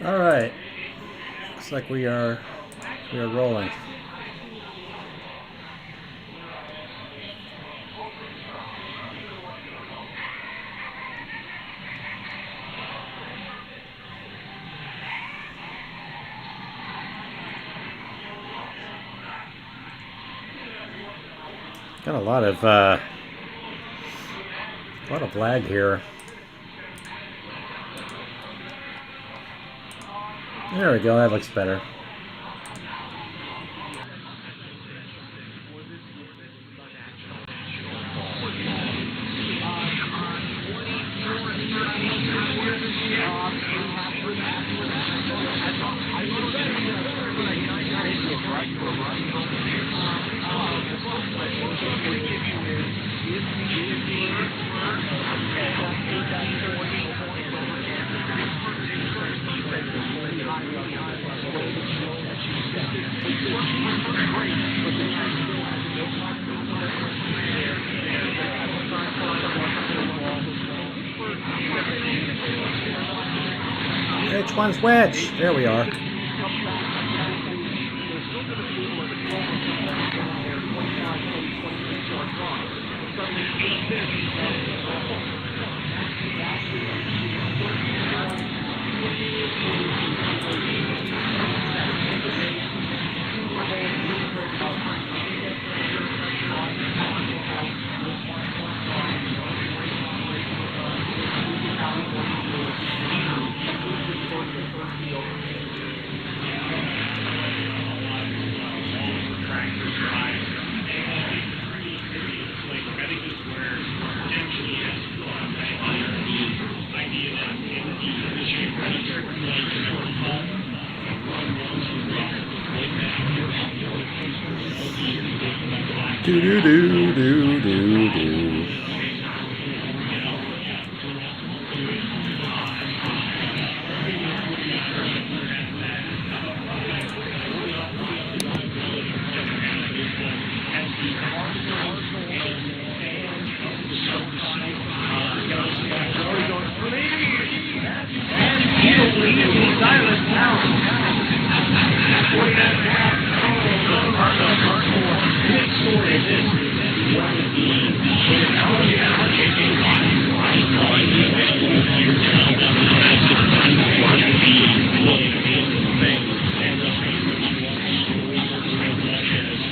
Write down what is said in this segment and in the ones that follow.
All right, looks like we are rolling. Got a lot of lag here. There we go, that looks better. Which one's which? There we are. Do do do do do do.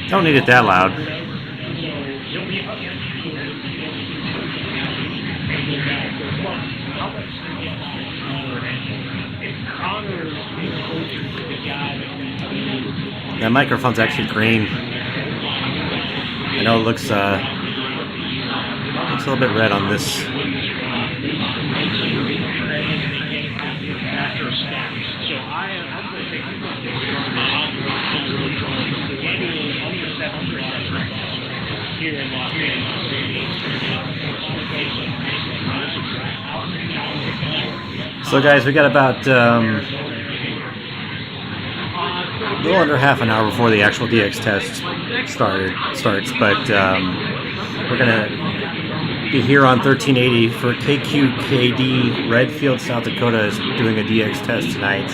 Don't need it that loud. That microphone's actually green. I know it looks a little bit red on this. So guys, we got about a little under half an hour before the actual DX test starts, but we're gonna be here on 1380 for KQKD Redfield, South Dakota is doing a DX test tonight.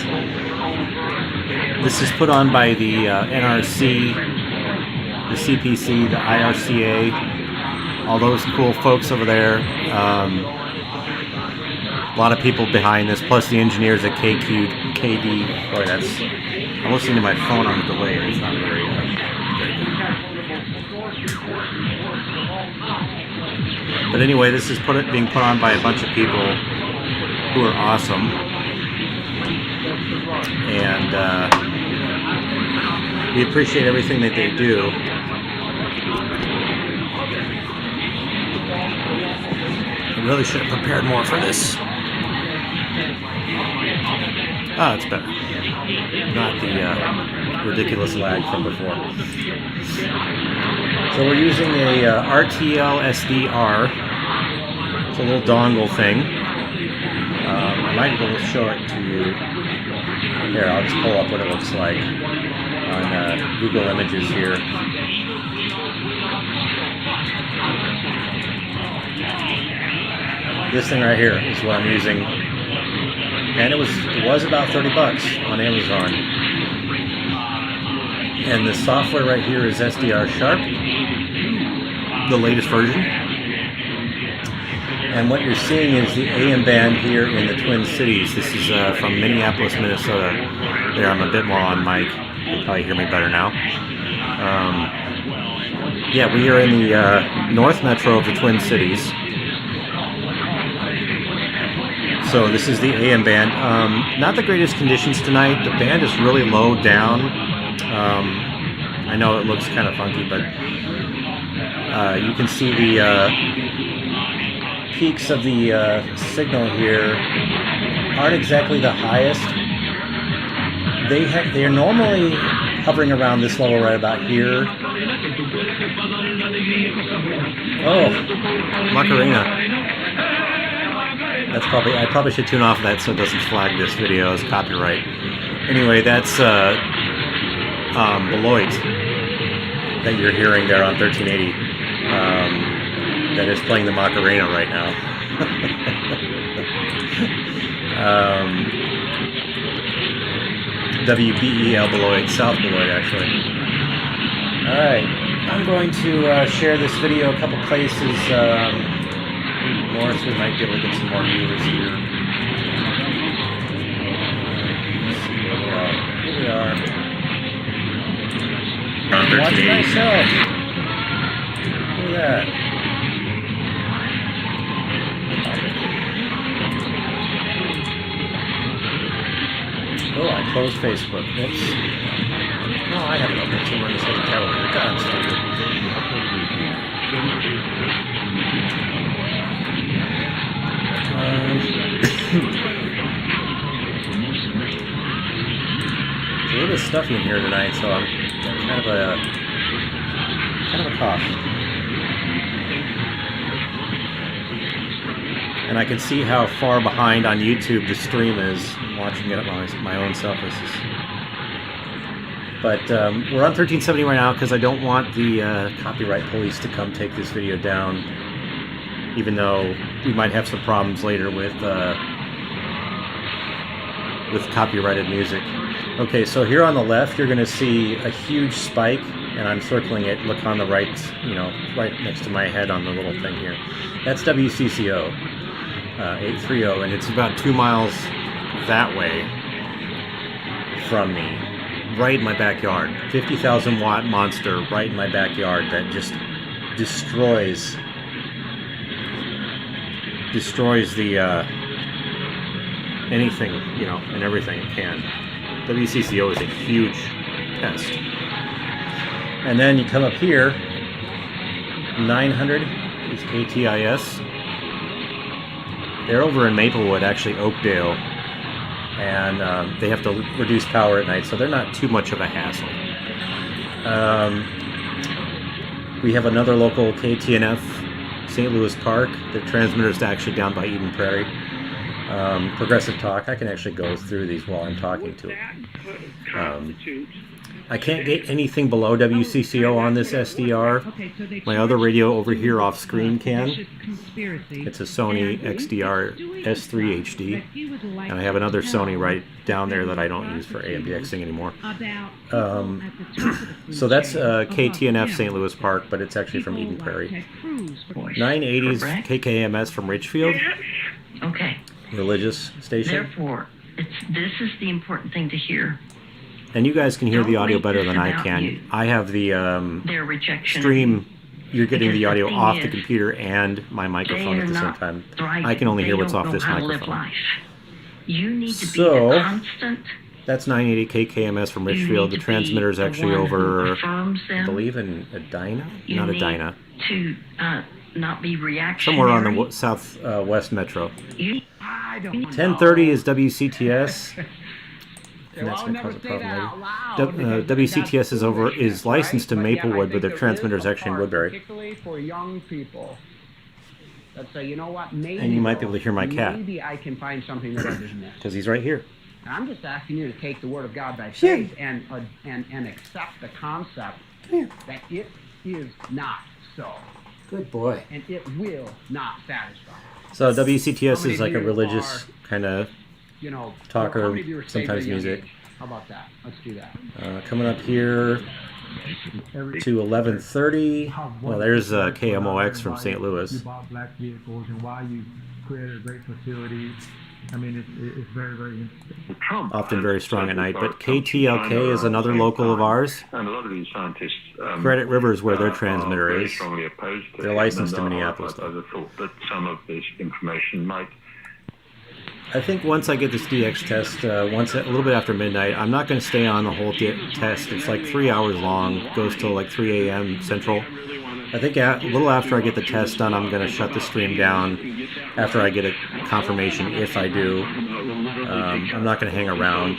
This is put on by the NRC, the CPC, the IRCA, all those cool folks over there. A lot of people behind this, plus the engineers at KQKD. Boy, that's... I'm listening to my phone on the delay. It's not very good. But anyway, this is being put on by a bunch of people who are awesome. And we appreciate everything that they do. I really should have prepared more for this. Ah, it's better. Not the ridiculous lag from before. So we're using a RTLSDR. It's a little dongle thing. I might be able to show it to you. Here, I'll just pull up what it looks like on Google Images here. This thing right here is what I'm using and it was about 30 bucks on Amazon. And the software right here is SDR Sharp, the latest version. And what you're seeing is the AM band here in the Twin Cities. This is from Minneapolis, Minnesota. There, I'm a bit more on mic. You'll probably hear me better now. Yeah, we are in the North Metro of the Twin Cities. So this is the AM band. Not the greatest conditions tonight. The band is really low down. I know it looks kind of funky, but you can see the peaks of the signal here aren't exactly the highest. They are normally hovering around this level right about here. Oh, Macarena. That's I probably should tune off that so it doesn't flag this video as copyright. Anyway, that's Beloit that you're hearing there on 1380. That is playing the Macarena right now. WBEL Beloit, South Beloit actually. Alright, I'm going to share this video a couple places more, so we might be able to get some more viewers here. Let's see where we are. Here we are. I'm watching myself. Look at that. Oh, I closed Facebook. Oops. No, I have it open somewhere in this little calendar. God, I'm stupid. It's a little bit stuffy in here tonight, so I'm kind of a cough. And I can see how far behind on YouTube the stream is. Watching it at my own self. But we're on 1370 right now because I don't want the copyright police to come take this video down, even though we might have some problems later with copyrighted music. Okay, so here on the left you're going to see a huge spike, and I'm circling it. Look on the right, right next to my head on the little thing here. That's WCCO 830, and it's about 2 miles that way from me, right in my backyard. 50,000 watt monster right in my backyard that just destroys the anything, and everything it can. WCCO is a huge pest. And then you come up here, 900 is KTIS. They're over in Maplewood, actually Oakdale, and they have to reduce power at night, so they're not too much of a hassle. We have another local KTNF, St. Louis Park. The transmitter's actually down by Eden Prairie. Progressive Talk. I can actually go through these while I'm talking to it. I can't get anything below WCCO on this SDR. My other radio over here off screen can. It's a Sony XDRS3HD. And I have another Sony right down there that I don't use for AMDXing anymore. So that's KTNF St. Louis Park, but it's actually from Eden Prairie. 980's KKMS from Richfield. Okay. Religious station. Therefore, this is the important thing to hear. And you guys can hear the audio better than I can. I have the stream. You're getting the audio off the computer and my microphone at the same time. I can only hear what's off this microphone. You need to be a constant. That's 980 KKMS from Richfield. The transmitter is actually over, I believe, in Edina? Not Edina. To not be reactionary. Somewhere on the southwest metro. 1030 is WCTS. And that's going to cause a problem later. WCTS is licensed to Maplewood, but their transmitter is actually in Woodbury. Particularly for young people. Let's say, you know what? Maybe, and you might be able to hear my cat. Maybe I can find something that others miss. Because he's right here. And I'm just asking you to take the word of God by faith and accept the concept that it is not so. Good boy. And it will not satisfy. So WCTS is like a religious kind of you know, talk how or many of you are saved sometimes at a young music. age? How about that? Let's do that. Coming up here to 11:30. Well, there's KMOX from St. Louis. You bought black vehicles and why you created a great facility. I mean, it's very, very interesting. Often very strong at night. But KTLK is another local of ours. And a lot of these scientists, Credit River is where their transmitter very is. strongly opposed to They're it. licensed to And Minneapolis, I thought that some of this information might. I think once I get this DX test, a little bit after midnight, I'm not going to stay on the whole test. It's like 3 hours long, goes till like 3 a.m. Central. I think a little after I get the test done, I'm going to shut the stream down after I get a confirmation, if I do. I'm not going to hang around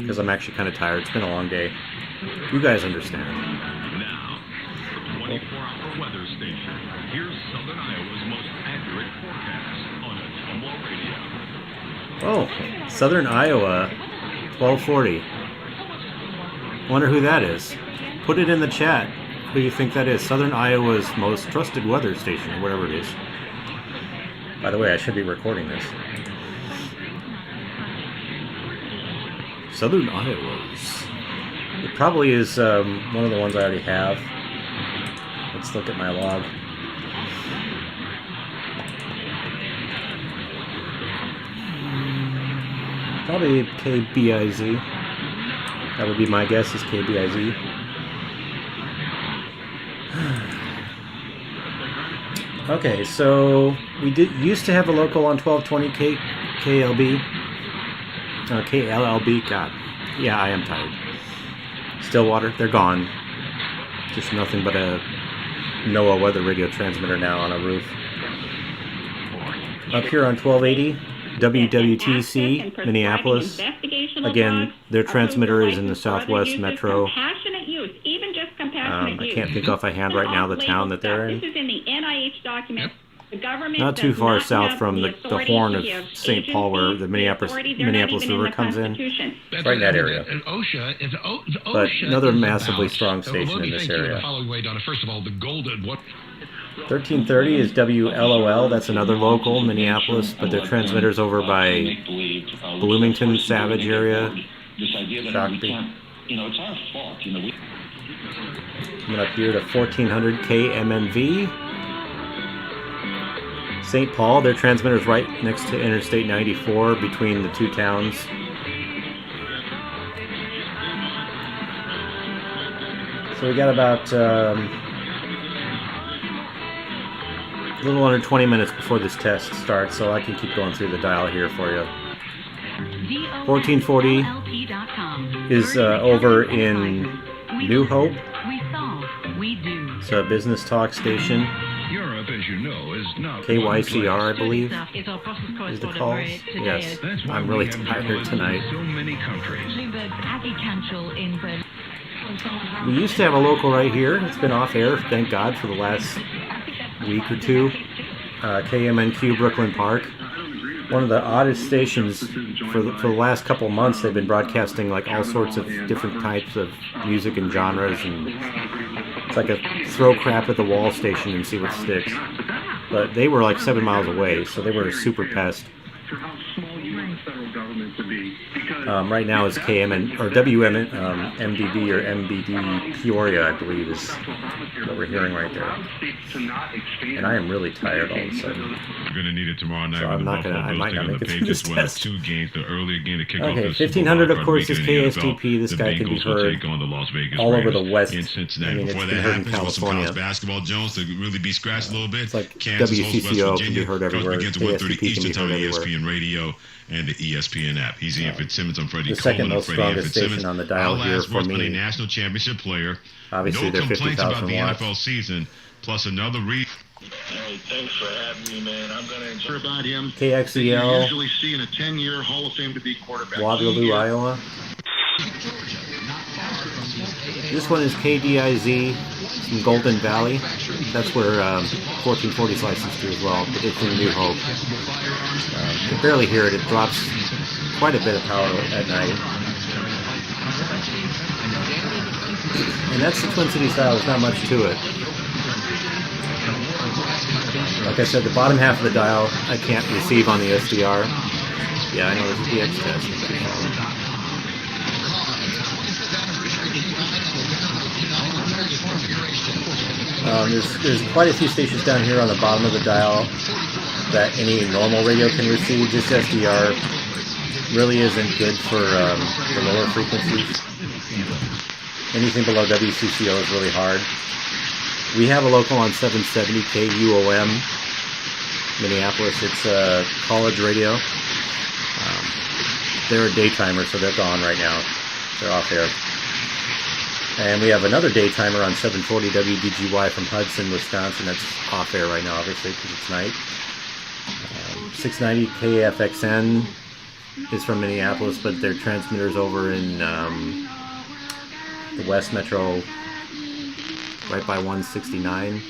because I'm actually kind of tired. It's been a long day. You guys understand. Now, 24-hour weather station. Here's Southern Iowa's most accurate forecast on a Tumblr radio. Oh, Southern Iowa, 1240. Wonder who that is. Put it in the chat. Who do you think that is? Southern Iowa's most trusted weather station, or whatever it is. By the way, I should be recording this. Southern Iowa's. It probably is one of the ones I already have. Let's look at my log. Probably KBIZ. That would be my guess, is KBIZ. Okay, so we used to have a local on 1220 KLB. KLLB, God. Yeah, I am tired. Stillwater, they're gone. Just nothing but a NOAA weather radio transmitter now on a roof. Up here on 1280, WWTC, Minneapolis. Again, their transmitter is in the Southwest Metro. I can't think off a hand right now the town that they're in. This is in the NIH document. The government Not too does far not south have from the horn of authority to St. give Paul, where agencies the Minneapolis authority. They're not even River the comes in. Constitution. Right in that area. OSHA is But another is massively about- strong station Well, let me in this thank you area. the following way, Donna. First of all, the golden what 1330 is WLOL. That's another local, Minneapolis, but their transmitter's over by Bloomington, Savage area. This idea that Shakopee. we can't, it's our fault. Coming up here to 1400 KMNV. St. Paul, their transmitter's right next to Interstate 94 between the two towns. So we got about a little under 20 minutes before this test starts, so I can keep going through the dial here for you. 1440 is over in New Hope. It's a business talk station. Europe, as you know, is not KYCR, I believe, Is our process is the correspondent calls. Ray today. Yes, That's why I'm we really have tired journalists tonight. in so many countries. Bloomberg's Aggie Cantrell in Berlin. We used to have a local right here. It's been off air, thank God, for the last week or two. KMNQ Brooklyn Park. One of the oddest stations for the last couple months. They've been broadcasting like all sorts of different types of music and genres, and it's like a throw crap at the wall station and see what sticks. But they were like 7 miles away, so they were a super pest. Right now is KMN or WMDD or MBD Peoria, I believe, is what we're hearing right there. And I am really tired all of a sudden. We're going to need it tomorrow night. So when I'm the not gonna- Buffalo I Bills might not take on make the it through this Patriots. test. We'll have 2 games, the earlier game to kick off Okay, the Super 1500 Bowl of course is weekend in the NFL. KSTP. This The guy can be Bengals will heard take on the Las Vegas all over Raiders the West. in Cincinnati. I mean, Before it's that been heard in happens, with some California. college basketball, Jones, to really be scratched a little bit. It's like Kansas hosts West WCCO can be Virginia. heard everywhere. Comes begins at 1:30 KSTP can Eastern be Time heard on everywhere. ESPN Radio and the ESPN app. He's Ian Fitzsimmons. I'm Freddie The second Coleman. most Freddie strongest Fitzsimmons. station on the dial Our here last for words with me. a national championship player. Obviously, No they're complaints about 50,000 the watts. NFL season, plus another read. Hey, thanks for having me, man. I'm going to enjoy about him. KXEL, Usually see in a 10-year Hall of Fame to be quarterback. Waterloo, Iowa. This one is KDIZ from Golden Valley. That's where 1440 is licensed to as well, but it's in New Hope. You can barely hear it. It drops quite a bit of power at night. And that's the Twin Cities style. There's not much to it. Like I said, the bottom half of the dial I can't receive on the SDR. Yeah, I know this is the X test. There's quite a few stations down here on the bottom of the dial that any normal radio can receive. This SDR really isn't good for the lower frequencies. Anything below WCCO is really hard. We have a local on 770 KUOM, Minneapolis. It's a college radio. They're a daytimer, so they're gone right now. They're off air. And we have another daytimer on 740 WDGY from Hudson, Wisconsin. That's off air right now, obviously, because it's night. 690 KFXN is from Minneapolis, but their transmitter's over in the West Metro, right by 169.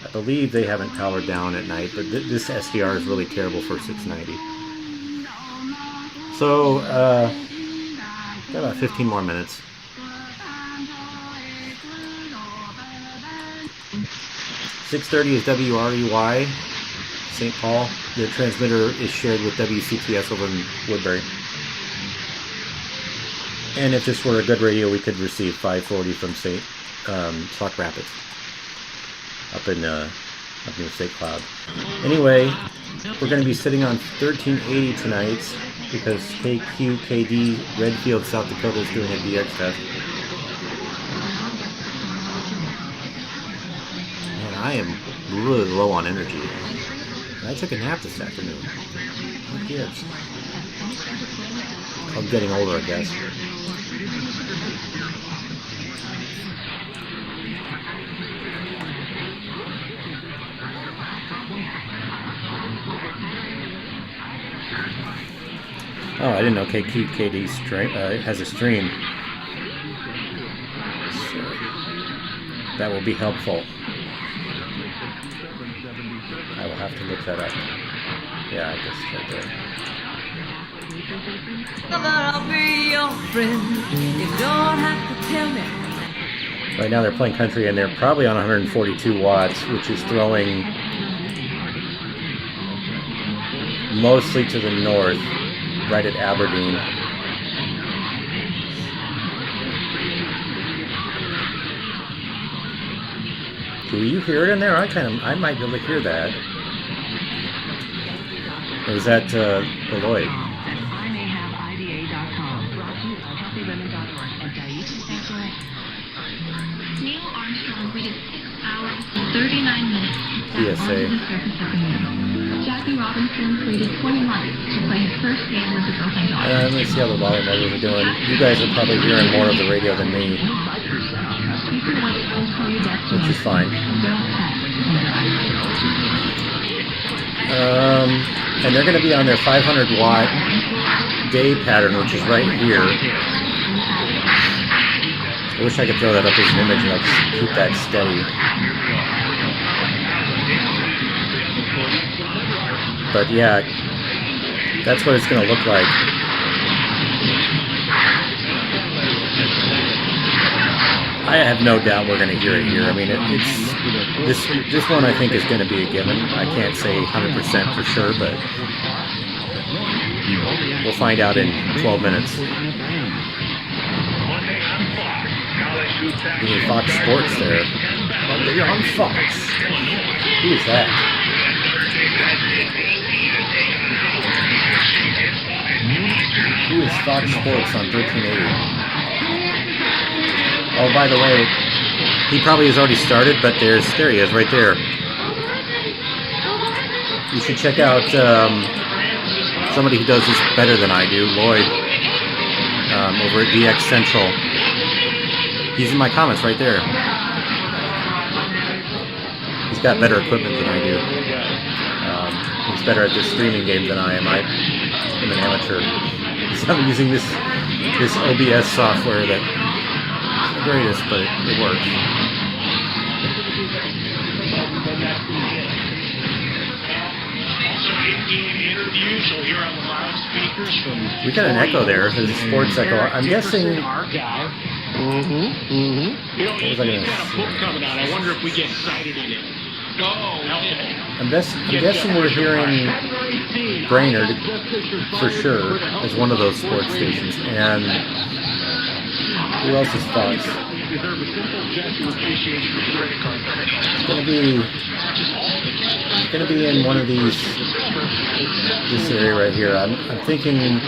I believe they haven't powered down at night, but this SDR is really terrible for 690. So, got about 15 more minutes. .630 is WREY, St. Paul. The transmitter is shared with WCTS over in Woodbury. And if this were a good radio, we could receive 540 from Sauk Rapids, up near St. Cloud. Anyway, we're going to be sitting on 1380 tonight because KQKD Redfield, South Dakota is doing a DX test. Man, I am really low on energy. I took a nap this afternoon. Who gives? I'm getting older, I guess. Oh, I didn't know KQKD has a stream. So that will be helpful. I will have to look that up. Yeah, I guess right there. I'll be your friend. You don't have to tell me. Right now they're playing country and they're probably on 142 watts, which is throwing mostly to the north, right at Aberdeen. Do you hear it in there? I might be able to hear that. Or is that Beloit? Neil Armstrong waited 6 hours, 39 minutes PSA. Jackie Robinson waited 20 months to play his first game with the Brooklyn Dodgers. Let me see how the volume levels are doing. You guys are probably hearing more of the radio than me, which is fine. And they're going to be on their 500 watt day pattern, which is right here. I wish I could throw that up as an image and I'll just keep that steady. But yeah, that's what it's going to look like. I have no doubt we're going to hear it here. I mean, this one I think is going to be a given. I can't say 100% for sure, but we'll find out in 12 minutes. You need Fox Sports there. Oh, you're on Fox. Who is that? Who is Fox Sports on 1380? Oh, by the way, he probably has already started, but there he is, right there. You should check out somebody who does this better than I do, Lloyd, over at DX Central. He's in my comments right there. He's got better equipment than I do. He's better at this streaming game than I am. I'm an amateur. So I'm using this OBS software that isn't the greatest, but it works. We got an echo there. There's a sports echo. I'm guessing. You know, he's got a book coming out. I wonder if we get cited in it. I'm guessing we're hearing Brainerd for sure as one of those sports stations. And who else's thoughts? It's gonna be in one of these, this area right here. I'm thinking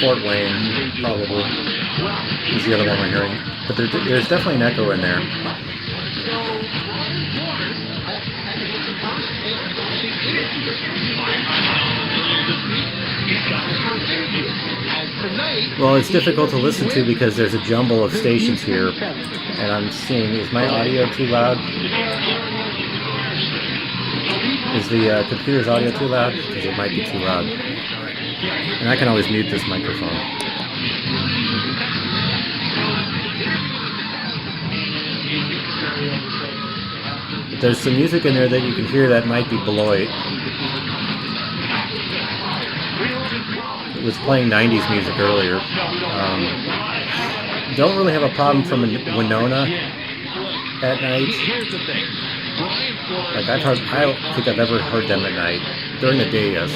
Fort Wayne probably is the other one we're hearing, but there's definitely an echo in there. Well, it's difficult to listen to because there's a jumble of stations here, and I'm seeing, is my audio too loud? Is the computer's audio too loud? Because it might be too loud. And I can always mute this microphone. But there's some music in there that you can hear that might be Beloit. It was playing 90s music earlier. Don't really have a problem from Winona at night. Like I don't think I've ever heard them at night. During the day, yes.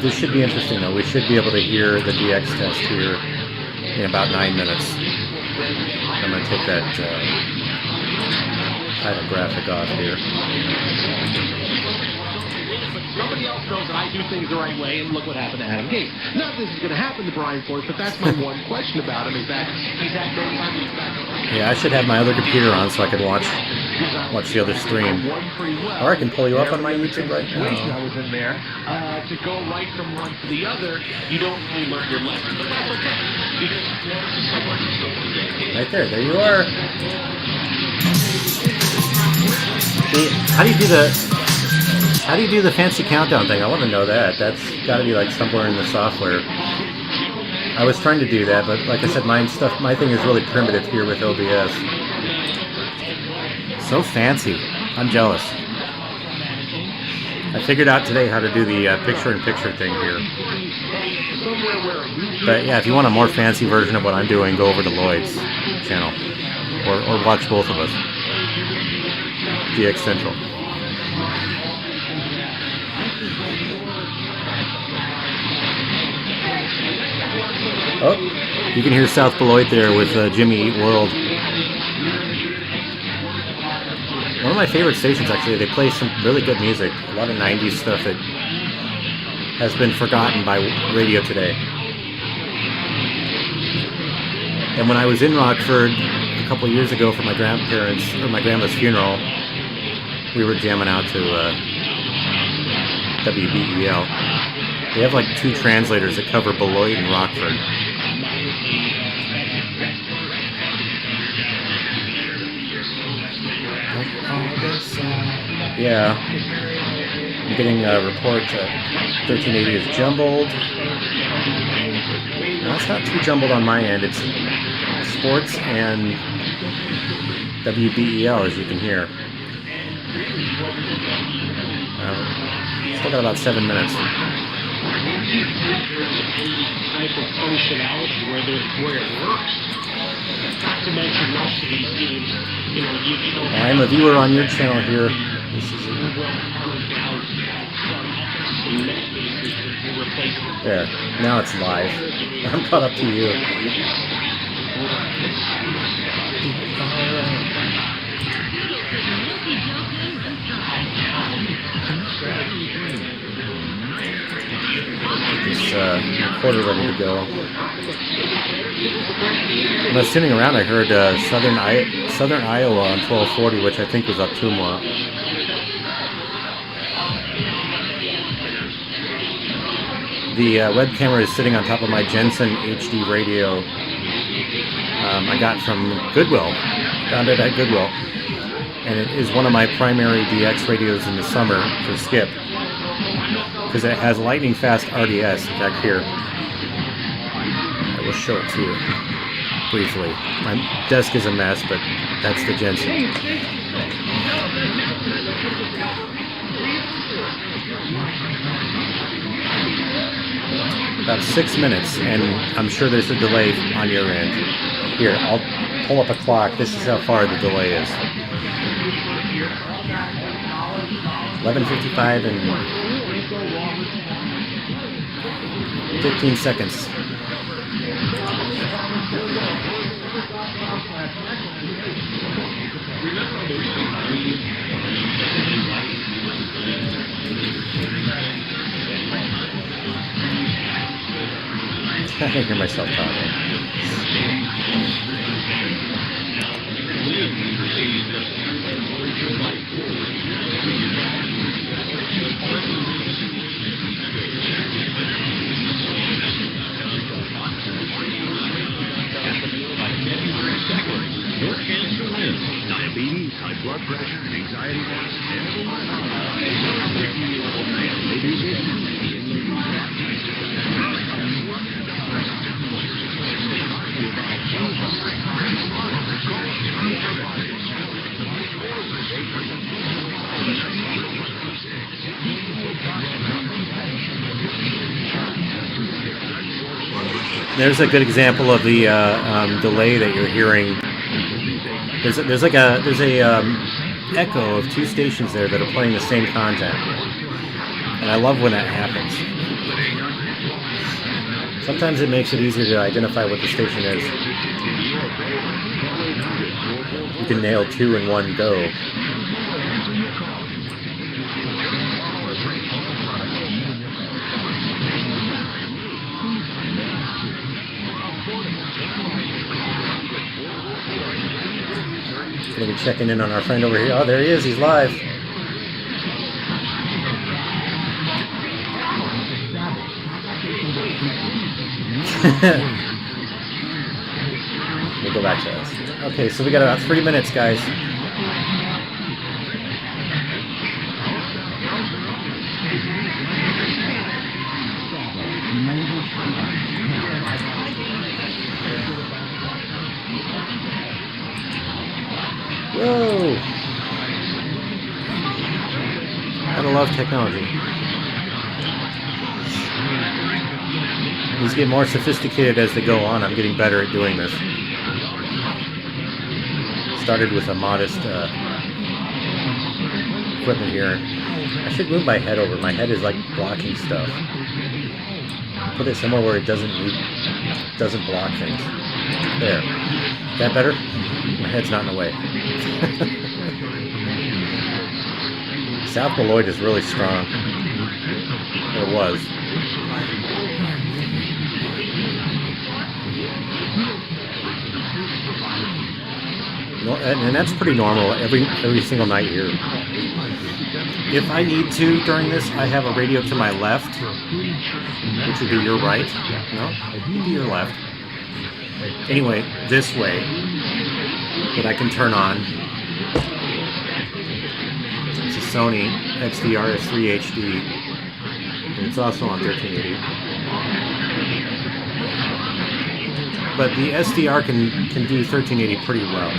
This should be interesting though. We should be able to hear the DX test here in about 9 minutes. I'm going to take that title graphic off here. Nobody else knows that I do things the right way, and look what happened to Adam Gates. Not that this is going to happen to Brian Force, but that's my one question about him, is that he's had no time to back. Yeah, I should have my other computer on so I could watch the other stream. Or I can pull you up on my YouTube right now. I was in there. To go right from one to the other, you don't really learn your lesson, but that's okay. Right there you are. How do you do the fancy countdown thing? I want to know that. That's got to be like somewhere in the software. I was trying to do that, but like I said, my thing is really primitive here with OBS. So fancy. I'm jealous. I figured out today how to do the picture-in-picture thing here. But yeah, if you want a more fancy version of what I'm doing, go over to Lloyd's channel. Or watch both of us. DX Central. Oh, you can hear South Beloit there with Jimmy Eat World. One of my favorite stations, actually. They play some really good music. A lot of 90s stuff that has been forgotten by radio today. And when I was in Rockford a couple of years ago for my grandparents, or my grandma's funeral, we were jamming out to WBEL. They have like 2 translators that cover Beloit and Rockford. Yeah, I'm getting a report that 1380 is jumbled. No, it's not too jumbled on my end. It's sports and WBEL, as you can hear. Still got about 7 minutes. Type of functionality where it works. Not to mention most of these games, you don't. I'm a viewer on your channel here. There, now it's live. I'm caught up to you. This recorder ready to go. When I was tuning around, I heard Southern Iowa on 1240, which I think was Ottumwa. The web camera is sitting on top of my Jensen HD radio. I got from Goodwill. Found it at Goodwill. And it is one of my primary DX radios in the summer for Skip. Because it has lightning fast RDS. In fact, here, I will show it to you briefly. My desk is a mess, but that's the Jensen. about 6 minutes, and I'm sure there's a delay on your end. Here, I'll pull up a clock. This is how far the delay is. 11:55 and 15 seconds. I can hear myself talking. Your chance to win. Diabetes, high blood pressure, anxiety. There's a good example of the delay that you're hearing. There's a echo of two stations there that are playing the same content, and I love when that happens. Sometimes it makes it easier to identify what the station is. You can nail two in one go. Gonna be checking in on our friend over here. Oh, there he is. He's live. We'll go back to us. Okay, so we got about 3 minutes, guys. Whoa! Gotta love technology. These get more sophisticated as they go on. I'm getting better at doing this. Started with a modest equipment here. I should move my head over. My head is like blocking stuff. Put it somewhere where it doesn't block things. There. Is that better? My head's not in the way. South Beloit is really strong. It was. And that's pretty normal every single night here. If I need to during this, I have a radio to my left, which would be your right. No, it'd be your left. Anyway, this way, that I can turn on. It's a Sony XDRS3HD, and it's also on 1380. But the SDR can do 1380 pretty well.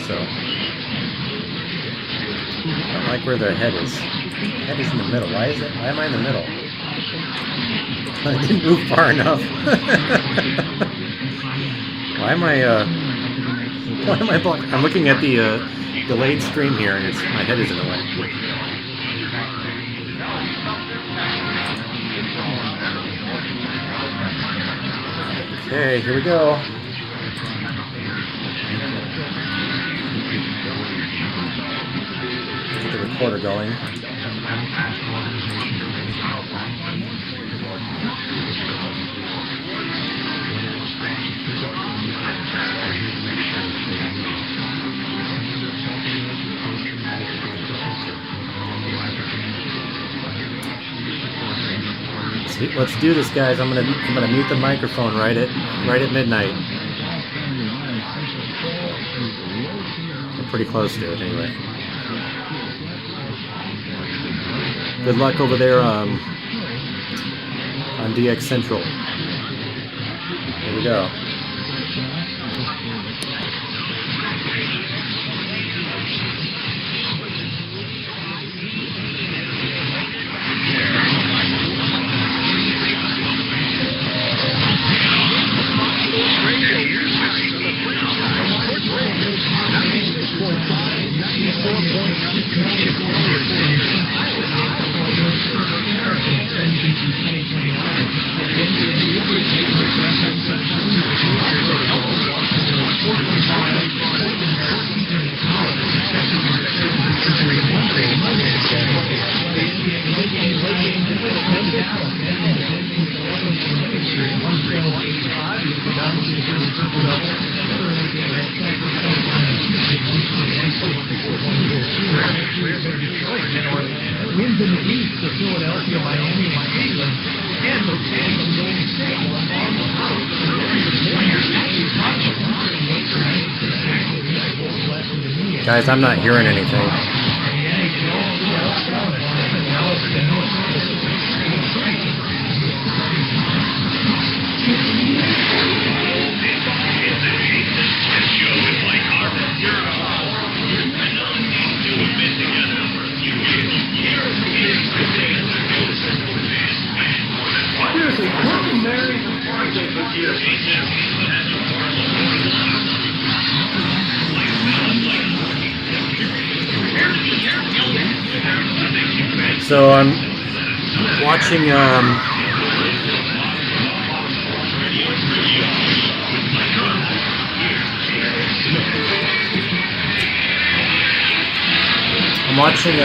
So, I like where the head is. The head is in the middle. Why am I in the middle? I didn't move far enough. Why am I blocking? I'm looking at the delayed stream here, and my head is in the way. Okay, here we go. Get the recorder going. Let's do this, guys. I'm gonna mute the microphone right at midnight. We're pretty close to it, anyway. Good luck over there on DX Central. Here we go. Winds in the east of Philadelphia, Miami, and Cleveland, and the winds from Golden State. Guys, I'm not hearing anything. So I'm watching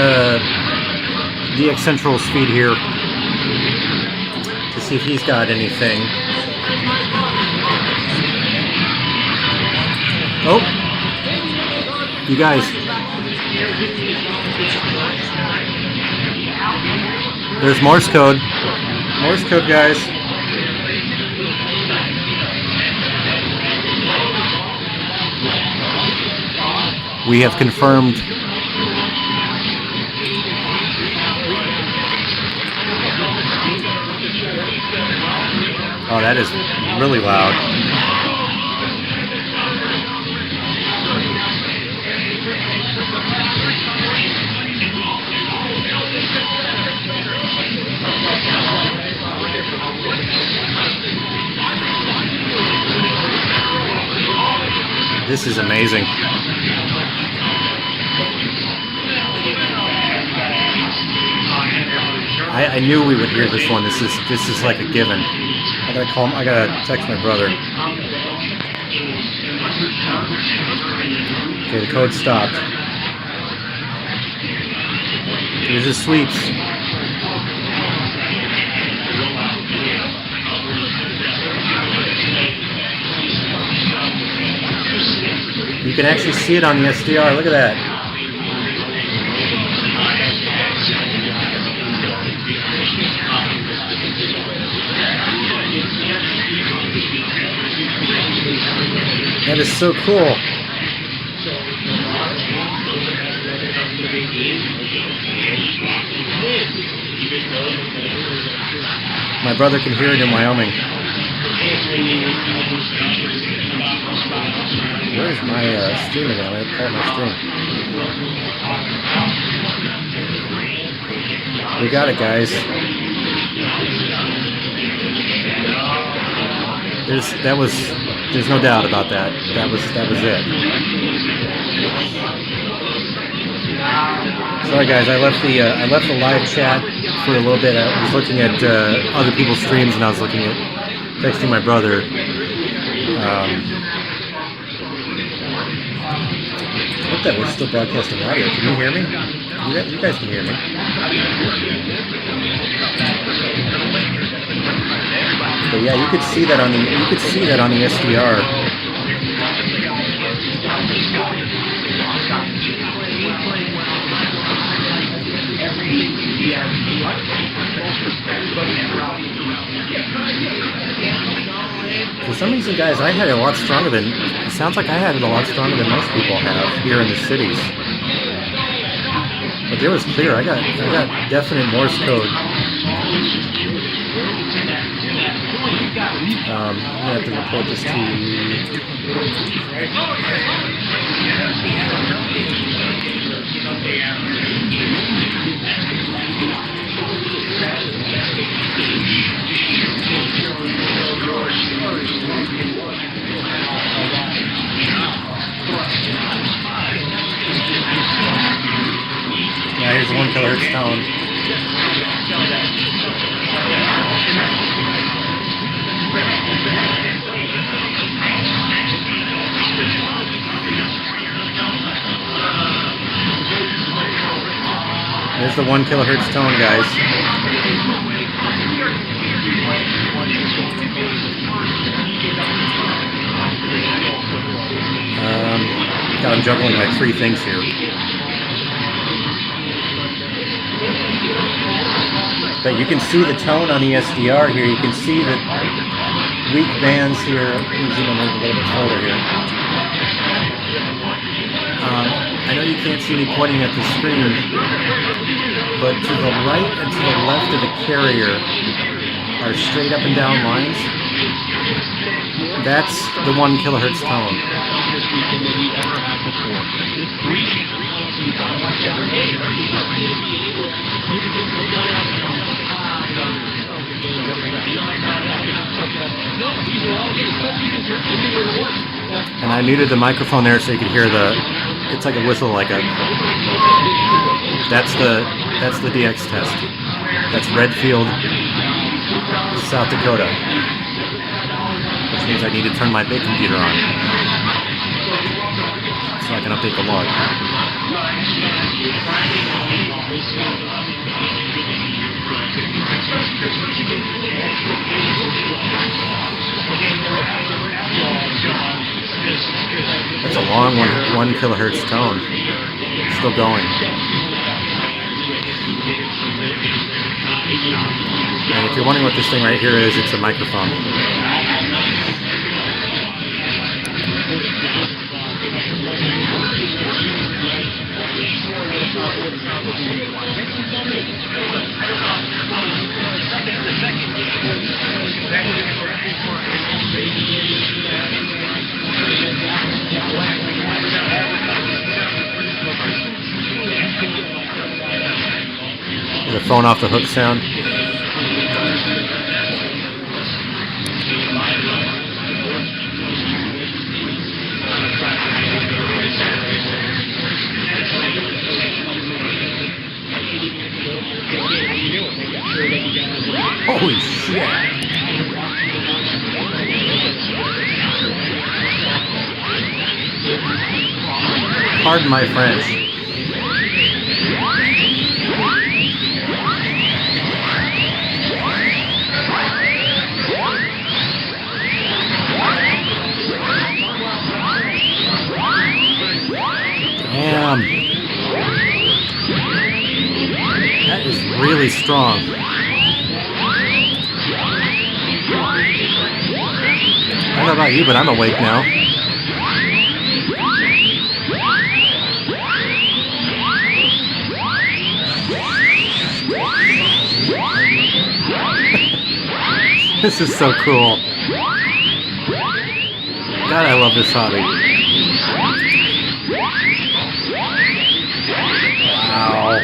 DX Central's feed here to see if he's got anything. Oh, you guys. There's Morse code. Morse code, guys. We have confirmed. Oh, that is really loud. This is amazing. I knew we would hear this one. This is like a given. I gotta call him. I gotta text my brother. Okay, the code stopped. Here's his sweeps. You can actually see it on the SDR. Look at that. That is so cool. My brother can hear it in Wyoming. Where's my stream again? I pull up my stream. We got it, guys. There's no doubt about that. That was it. Sorry, guys. I left the live chat for a little bit. I was looking at other people's streams, and I was looking at texting my brother. I hope that we're still broadcasting audio. Can you hear me? You guys can hear me. But yeah, you could see that on the SDR. For some reason, guys, I had it a lot stronger than. It sounds like I had it a lot stronger than most people have here in the cities. But it was clear. I got definite Morse code. I'm gonna have to report this to you. Yeah, here's 1 kilohertz tone. There's the 1 kilohertz tone, guys. God, I'm juggling like 3 things here. But you can see the tone on the SDR here. You can see the weak bands here. Let me zoom in a little bit further here. I know you can't see me pointing at the screen, but to the right and to the left of the carrier are straight up and down lines. That's the 1 kilohertz tone. And I muted the microphone there so you could hear it's like a whistle, like a, that's the DX test. That's Redfield, South Dakota. Which means I need to turn my big computer on so I can update the log. That's a long 1 kilohertz tone. Still going. And if you're wondering what this thing right here is, it's a microphone. The phone off the hook sound. Holy shit! Pardon my French. Damn. That is really strong. I don't know about you, but I'm awake now. This is so cool. God, I love this hobby. Wow.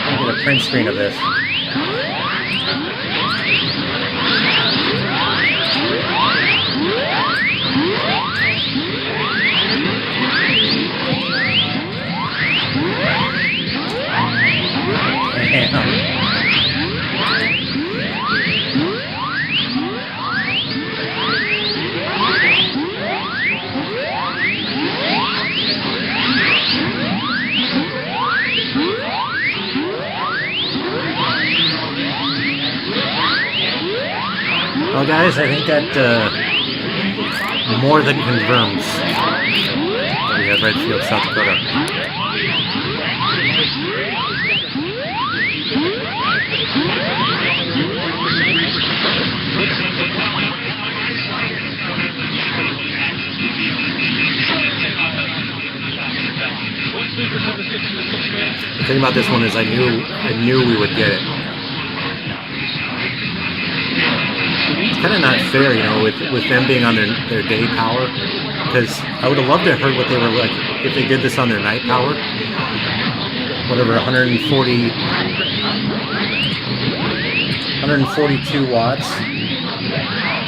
I'll get a print screen of this. Well, guys, I think that more than confirms that we have Redfield, South Dakota. The thing about this one is I knew we would get it. It's kind of not fair, you know, with them being on their day power, because I would have loved to have heard what they were like if they did this on their night power. Whatever, 142 watts.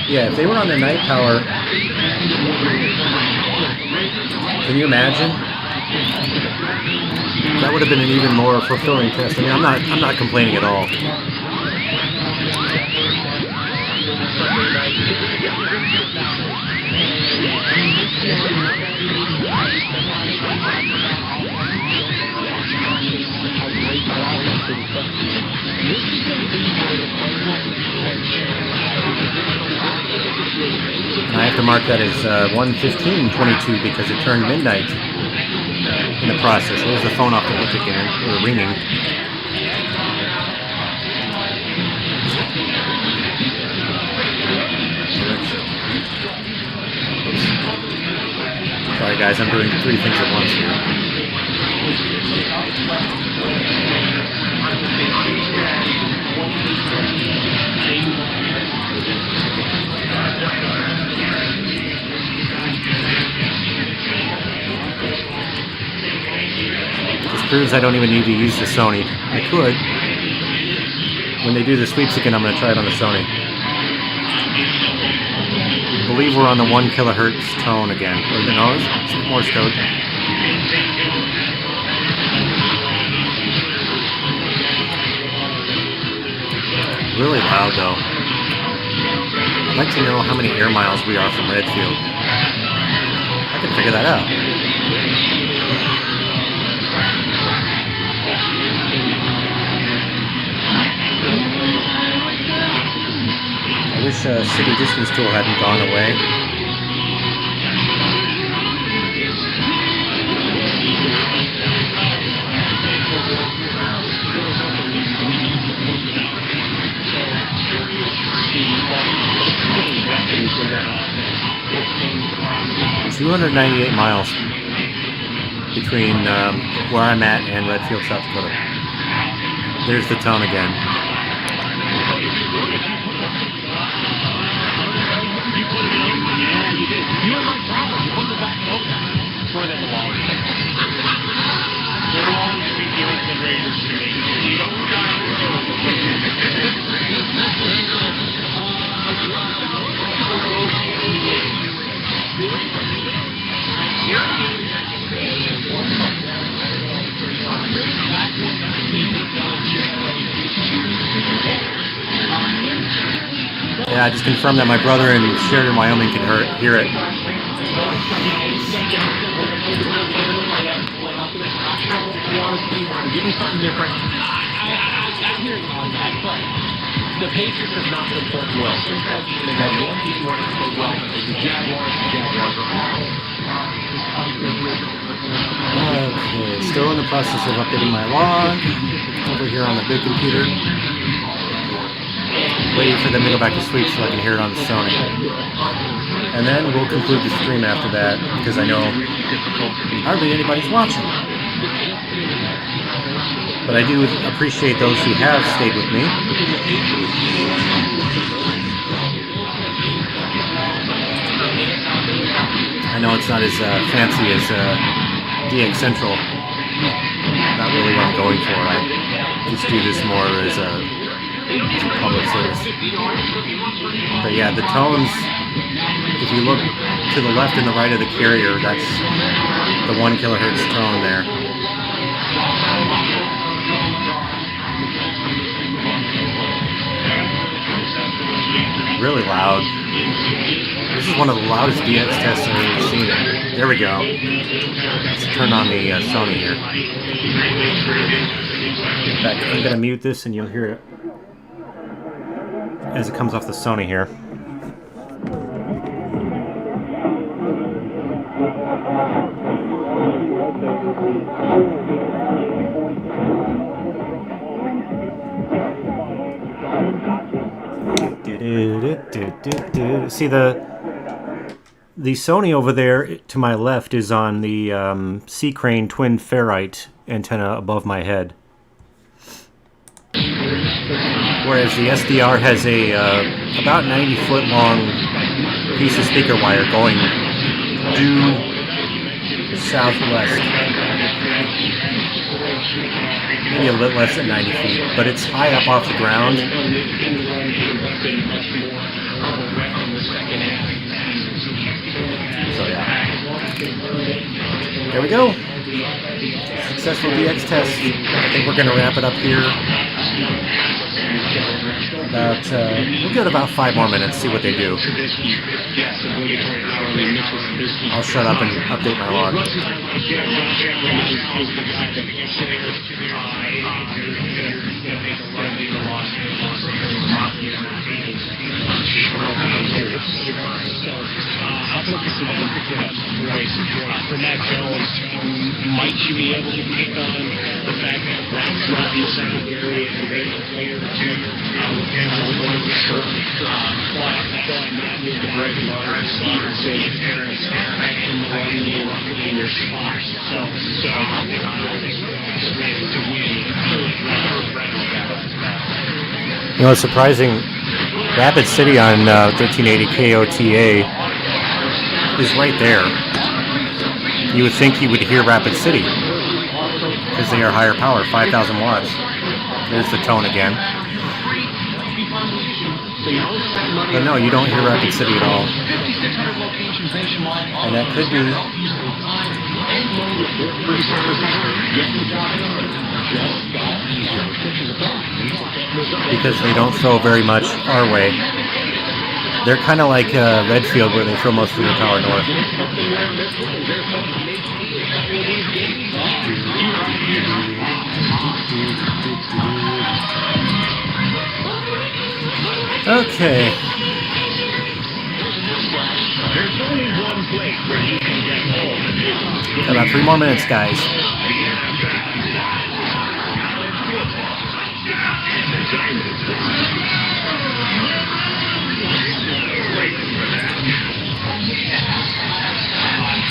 Yeah, if they were on their night power, can you imagine? That would have been an even more fulfilling test. I mean, I'm not complaining at all. And I have to mark that as 1:15:22 because it turned midnight in the process. There's the phone off the hook again, or ringing. Sorry guys, I'm doing 3 things at once here. This proves I don't even need to use the Sony. I could. When they do the sweeps again, I'm going to try it on the Sony. I believe we're on the 1 kilohertz tone again. Or the nose, it's Morse code. Really loud though. I'd like to know how many air miles we are from Redfield. I can figure that out. I wish City Distance Tool hadn't gone away. It's 298 miles between where I'm at and Redfield, South Dakota. There's the tone again. Yeah, I just confirmed that my brother in Sheridan, Wyoming can hear it. Give me something different. I hear you on that, but the Patriots have not been playing well. They've had one team where it's played well. The Jaguars Okay, still in the process of updating my log over here on the big computer. Waiting for them to go back to sleep so I can hear it on the Sony. And then we'll conclude the stream after that because I know hardly anybody's watching. But I do appreciate those who have stayed with me. I know it's not as fancy as DX Central. Not really what I'm going for. I just do this more as a public service. But yeah, the tones, if you look to the left and the right of the carrier, that's the 1 kilohertz tone there. Really loud. This is one of the loudest DX tests I've ever seen. There we go. Let's turn on the Sony here. In fact, I'm going to mute this and you'll hear it as it comes off the Sony here. See the Sony over there to my left is on the Sea Crane twin ferrite antenna above my head. Whereas the SDR has a about 90-foot long piece of speaker wire going due southwest. Maybe a little less than 90 feet, but it's high up off the ground. So yeah. There we go. Successful DX test. I think we're going to wrap it up here. We'll give it about 5 more minutes, see what they do. I'll shut up and update my log. For Matt Jones, might you be able to pick on the fact that Brown's not in secondary and they were player to one of the short fly not need to break large and say parents and run in your spots. So to win. You know, it's surprising. Rapid City on 1380 KOTA is right there. You would think you would hear Rapid City because they are higher power, 5,000 watts. There's the tone again. But no, you don't hear Rapid City at all. And that could be because they don't throw very much our way. They're kind of like Redfield, where they throw most of their power north. Okay. About 3 more minutes, guys.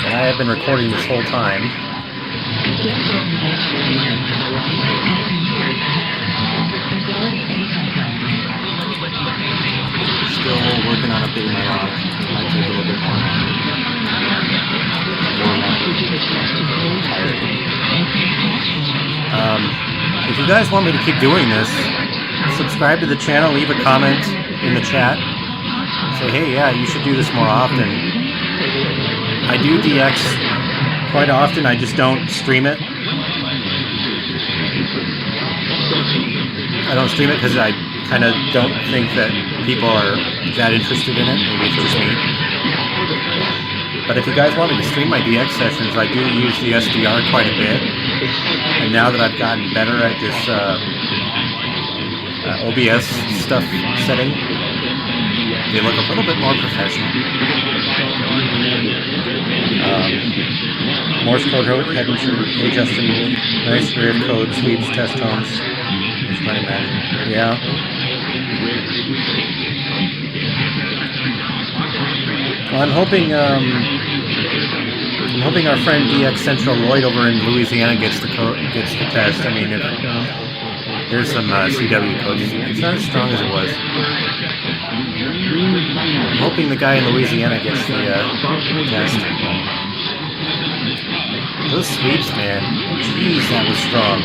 And I have been recording this whole time. Still working on updating my log. Might take a little bit more. If you guys want me to keep doing this, subscribe to the channel, leave a comment in the chat. Say, hey, yeah, you should do this more often. I do DX quite often, I just don't stream it. I don't stream it because I kind of don't think that people are that interested in it. Maybe it's just me. But if you guys want me to stream my DX sessions, I do use the SDR quite a bit. And now that I've gotten better at this OBS stuff setting, they look a little bit more professional. Morse code, head and shoulder, hey Justin, nice grid code, sweeps, test tones. Just trying to imagine. Yeah. Well, I'm hoping our friend DX Central Lloyd over in Louisiana gets the test. I mean, there's some CW codes. It's not as strong as it was. I'm hoping the guy in Louisiana gets the test. Those sweeps, man. Jeez, that was strong.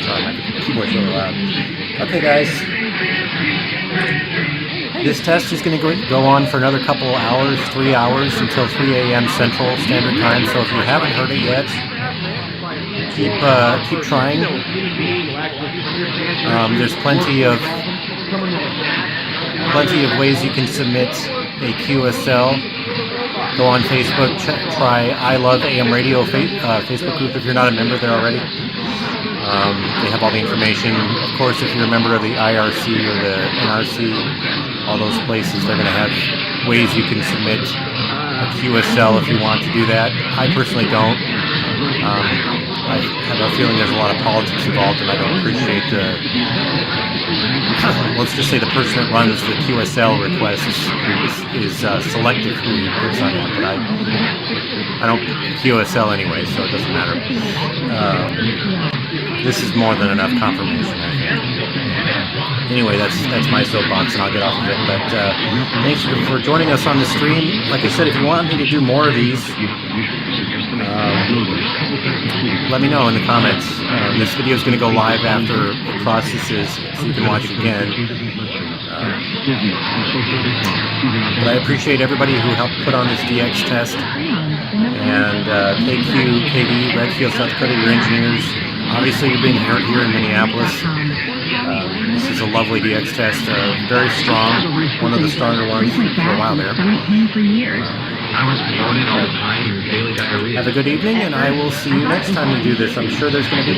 Sorry, my keyboard's really loud. Okay, guys. This test is going to go on for another couple hours, 3 hours, until 3 a.m. Central Standard Time. So if you haven't heard it yet, keep trying. There's plenty of ways you can submit a QSL. Go on Facebook, try I Love AM Radio Facebook group if you're not a member there already. They have all the information. Of course, if you're a member of the IRC or the NRC, all those places, they're going to have ways you can submit a QSL if you want to do that. I personally don't. I have a feeling there's a lot of politics involved, and I don't appreciate let's just say the person that runs the QSL request is selective who he puts on it, but I don't QSL anyway, so it doesn't matter. This is more than enough confirmation, I think. Anyway, that's my soapbox, and I'll get off of it. But thanks for joining us on the stream. Like I said, if you want me to do more of these, let me know in the comments. This video is going to go live after it processes, so you can watch it again. But I appreciate everybody who helped put on this DX test. And KQKD Redfield, South Dakota, your engineers. Obviously, you're being heard here in Minneapolis. This is a lovely DX test, very strong, one of the stronger ones for a while there. Have a good evening, and I will see you next time we do this. I'm sure there's going to be